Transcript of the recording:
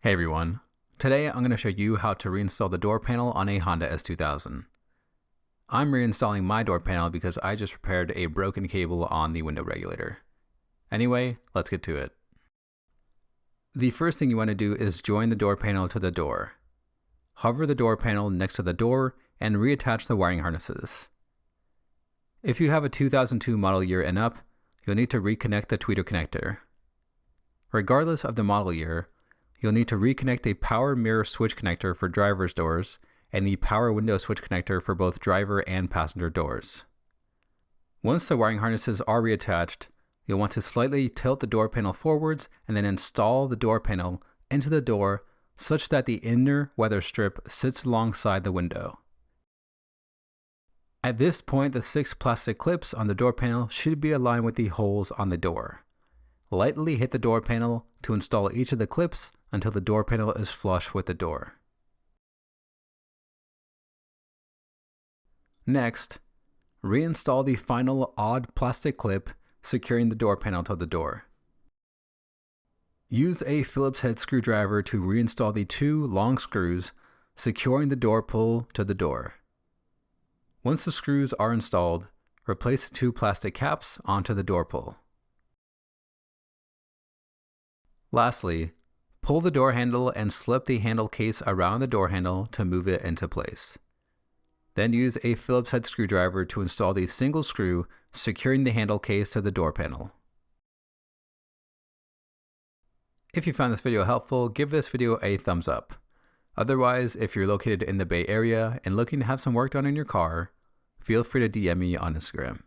Hey everyone, today I'm going to show you how to reinstall the door panel on a Honda S2000. I'm reinstalling my door panel because I just repaired a broken cable on the window regulator. Anyway, let's get to it. The first thing you want to do is join the door panel to the door. Hover the door panel next to the door and reattach the wiring harnesses. If you have a 2002 model year and up, you'll need to reconnect the tweeter connector. Regardless of the model year, you'll need to reconnect a power mirror switch connector for driver's doors and the power window switch connector for both driver and passenger doors. Once the wiring harnesses are reattached, you'll want to slightly tilt the door panel forwards and then install the door panel into the door such that the inner weather strip sits alongside the window. At this point, the 6 plastic clips on the door panel should be aligned with the holes on the door. Lightly hit the door panel to install each of the clips until the door panel is flush with the door. Next, reinstall the final odd plastic clip securing the door panel to the door. Use a Phillips head screwdriver to reinstall the 2 long screws securing the door pull to the door. Once the screws are installed, replace the 2 plastic caps onto the door pull. Lastly, pull the door handle and slip the handle case around the door handle to move it into place. Then use a Phillips head screwdriver to install the single screw securing the handle case to the door panel. If you found this video helpful, give this video a thumbs up. Otherwise, if you're located in the Bay Area and looking to have some work done on your car, feel free to DM me on Instagram.